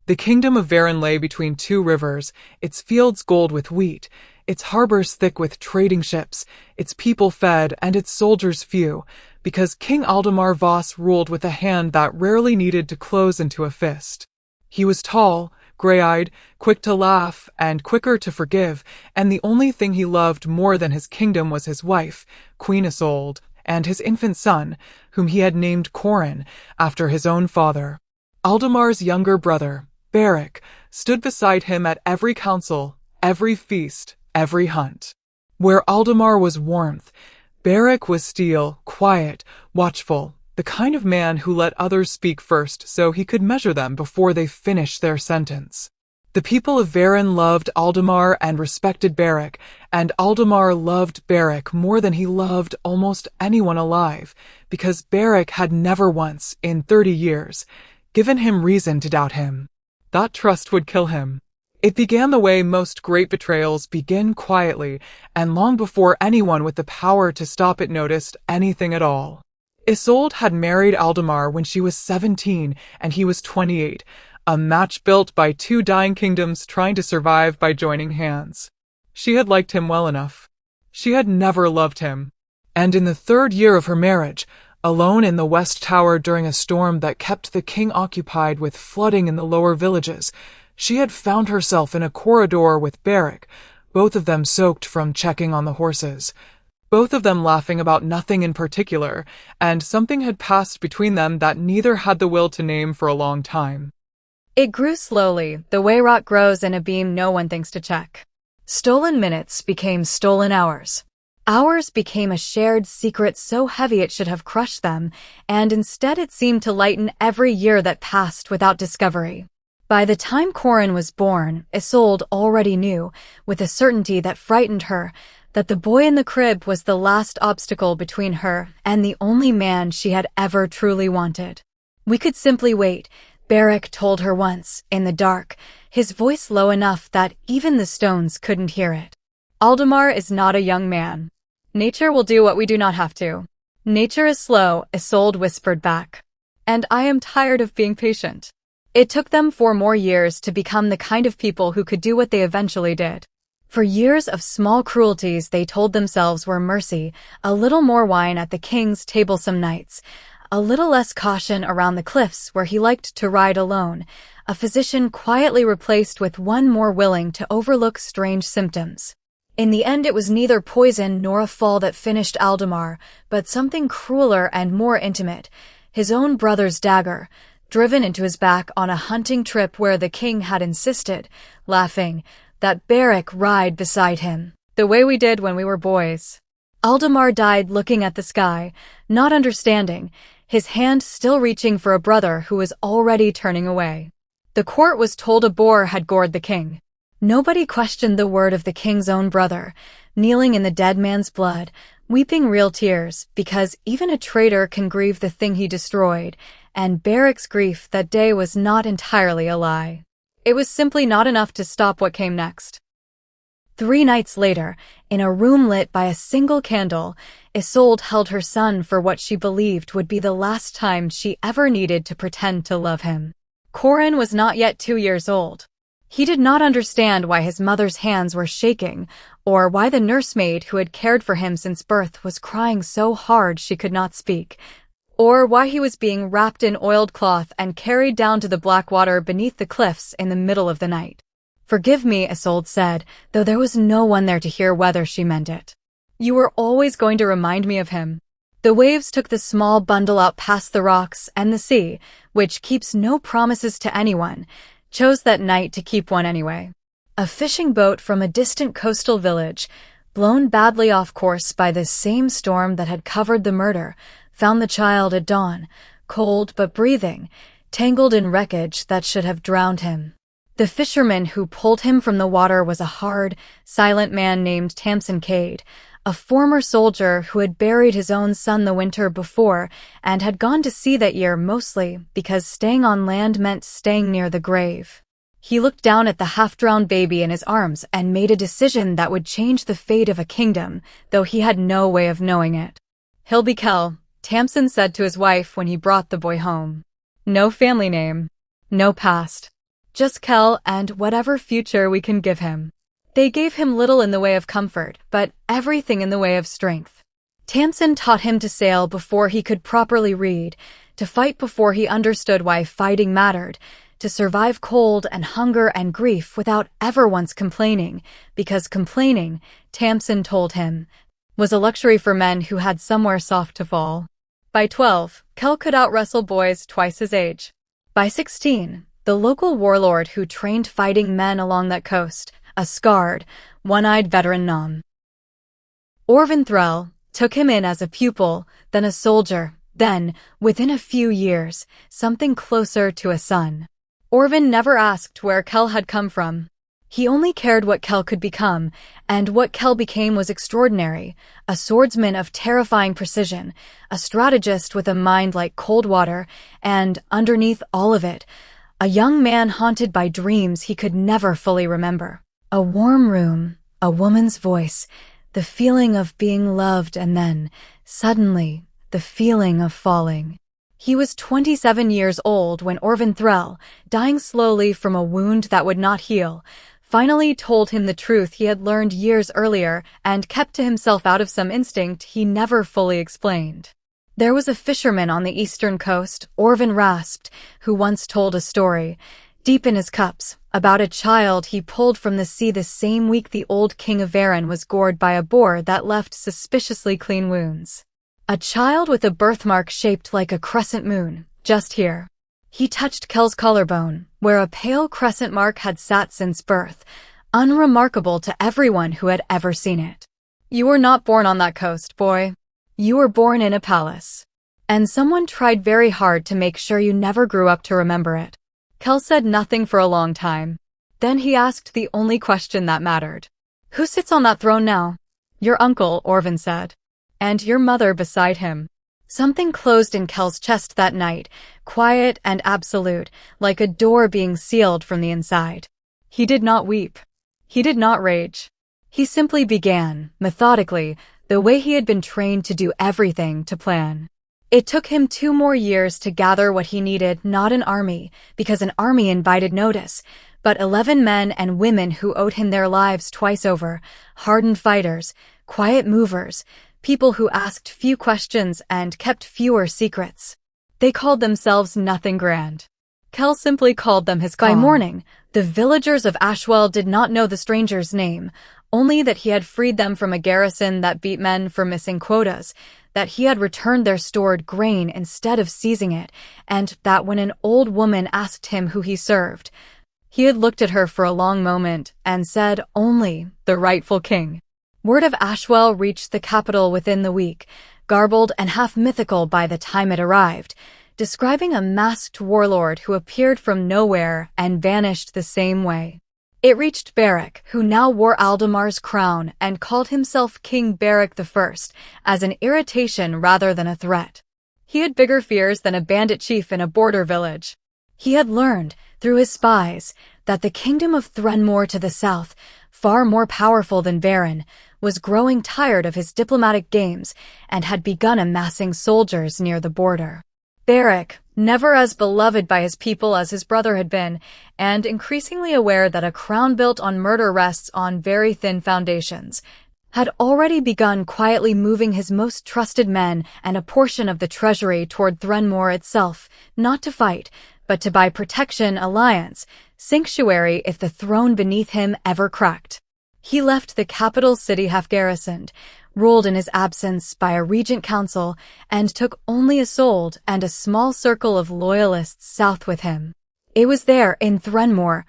The kingdom of Varen lay between two rivers, its fields gold with wheat, its harbors thick with trading ships, its people fed and its soldiers few, because King Aldemar Voss ruled with a hand that rarely needed to close into a fist. He was tall, gray-eyed, quick to laugh, and quicker to forgive, and the only thing he loved more than his kingdom was his wife, Queen Isolde, and his infant son, whom he had named Corin, after his own father. Aldemar's younger brother, Beric, stood beside him at every council, every feast, every hunt. Where Aldemar was warmth, Beric was steel, quiet, watchful, the kind of man who let others speak first so he could measure them before they finished their sentence. The people of Varen loved Aldemar and respected Beric, and Aldemar loved Beric more than he loved almost anyone alive, because Beric had never once, in 30 years, given him reason to doubt him. That trust would kill him. It began the way most great betrayals begin, quietly, and long before anyone with the power to stop it noticed anything at all. Isolde had married Aldemar when she was 17 and he was 28, a match built by two dying kingdoms trying to survive by joining hands. She had liked him well enough. She had never loved him. And in the 3rd year of her marriage, alone in the West Tower during a storm that kept the king occupied with flooding in the lower villages, she had found herself in a corridor with Beric, both of them soaked from checking on the horses, both of them laughing about nothing in particular, and something had passed between them that neither had the will to name for a long time. It grew slowly, the way rock grows in a beam no one thinks to check. Stolen minutes became stolen hours. Hours became a shared secret so heavy it should have crushed them, and instead it seemed to lighten every year that passed without discovery. By the time Corin was born, Isolde already knew, with a certainty that frightened her, that the boy in the crib was the last obstacle between her and the only man she had ever truly wanted. "We could simply wait," Beric told her once, in the dark, his voice low enough that even the stones couldn't hear it. "Aldemar is not a young man. Nature will do what we do not have to." "Nature is slow," Isolde whispered back. "And I am tired of being patient." It took them 4 more years to become the kind of people who could do what they eventually did. For years of small cruelties they told themselves were mercy, a little more wine at the king's table some nights, a little less caution around the cliffs where he liked to ride alone, a physician quietly replaced with one more willing to overlook strange symptoms. In the end it was neither poison nor a fall that finished Aldemar, but something crueler and more intimate, his own brother's dagger, driven into his back on a hunting trip where the king had insisted, laughing, that Beric ride beside him, the way we did when we were boys. Aldemar died looking at the sky, not understanding, his hand still reaching for a brother who was already turning away. The court was told a boar had gored the king. Nobody questioned the word of the king's own brother, kneeling in the dead man's blood, weeping real tears, because even a traitor can grieve the thing he destroyed, and Beric's grief that day was not entirely a lie. It was simply not enough to stop what came next. 3 nights later, in a room lit by a single candle, Isolde held her son for what she believed would be the last time she ever needed to pretend to love him. Corin was not yet 2 years old. He did not understand why his mother's hands were shaking, or why the nursemaid who had cared for him since birth was crying so hard she could not speak, or why he was being wrapped in oiled cloth and carried down to the black water beneath the cliffs in the middle of the night. "Forgive me," Isolde said, though there was no one there to hear whether she meant it. "You were always going to remind me of him." The waves took the small bundle out past the rocks, and the sea, which keeps no promises to anyone, chose that night to keep one anyway. A fishing boat from a distant coastal village, blown badly off course by the same storm that had covered the murder, found the child at dawn, cold but breathing, tangled in wreckage that should have drowned him. The fisherman who pulled him from the water was a hard, silent man named Tamsin Cade, a former soldier who had buried his own son the winter before and had gone to sea that year mostly because staying on land meant staying near the grave. He looked down at the half-drowned baby in his arms and made a decision that would change the fate of a kingdom, though he had no way of knowing it. "He'll be Kel," Tamsin said to his wife when he brought the boy home. "No family name. No past. Just Kel and whatever future we can give him. They gave him little in the way of comfort, but everything in the way of strength. Tamsin taught him to sail before he could properly read, to fight before he understood why fighting mattered, to survive cold and hunger and grief without ever once complaining, because complaining, Tamsin told him, was a luxury for men who had somewhere soft to fall. By 12, Kel could out-wrestle boys twice his age. By 16, the local warlord who trained fighting men along that coast, a scarred, one-eyed veteran nom. Orvin Threll took him in as a pupil, then a soldier, then, within a few years, something closer to a son. Orvin never asked where Kel had come from. He only cared what Kel could become, and what Kel became was extraordinary, a swordsman of terrifying precision, a strategist with a mind like cold water, and, underneath all of it, a young man haunted by dreams he could never fully remember. A warm room, a woman's voice, the feeling of being loved, and then, suddenly, the feeling of falling. He was 27 years old when Orvin Threll, dying slowly from a wound that would not heal, finally told him the truth he had learned years earlier and kept to himself out of some instinct he never fully explained. There was a fisherman on the eastern coast, Orvin rasped, who once told a story, deep in his cups, about a child he pulled from the sea the same week the old king of Varan was gored by a boar that left suspiciously clean wounds. A child with a birthmark shaped like a crescent moon, just here. He touched Kel's collarbone, where a pale crescent mark had sat since birth, unremarkable to everyone who had ever seen it. You were not born on that coast, boy. You were born in a palace. And someone tried very hard to make sure you never grew up to remember it. Kel said nothing for a long time. Then he asked the only question that mattered. Who sits on that throne now? Your uncle, Orvin said. And your mother beside him. Something closed in Kel's chest that night, quiet and absolute, like a door being sealed from the inside. He did not weep. He did not rage. He simply began, methodically, the way he had been trained to do everything, to plan. It took him 2 more years to gather what he needed, not an army, because an army invited notice, but 11 men and women who owed him their lives twice over, hardened fighters, quiet movers, people who asked few questions and kept fewer secrets. They called themselves nothing grand. Kel simply called them his calm. By morning, the villagers of Ashwell did not know the stranger's name, only that he had freed them from a garrison that beat men for missing quotas, that he had returned their stored grain instead of seizing it, and that when an old woman asked him who he served, he had looked at her for a long moment and said only, the rightful king. Word of Ashwell reached the capital within the week, garbled and half-mythical by the time it arrived, describing a masked warlord who appeared from nowhere and vanished the same way. It reached Beric, who now wore Aldemar's crown and called himself King Beric I, as an irritation rather than a threat. He had bigger fears than a bandit chief in a border village. He had learned, through his spies, that the kingdom of Threnmore to the south, far more powerful than Varan, was growing tired of his diplomatic games and had begun amassing soldiers near the border. Beric, never as beloved by his people as his brother had been, and increasingly aware that a crown built on murder rests on very thin foundations, had already begun quietly moving his most trusted men and a portion of the treasury toward Threnmore itself, not to fight, but to buy protection, alliance, sanctuary if the throne beneath him ever cracked. He left the capital city half-garrisoned, ruled in his absence by a regent council, and took only Isolde and a small circle of loyalists south with him. It was there, in Threnmore,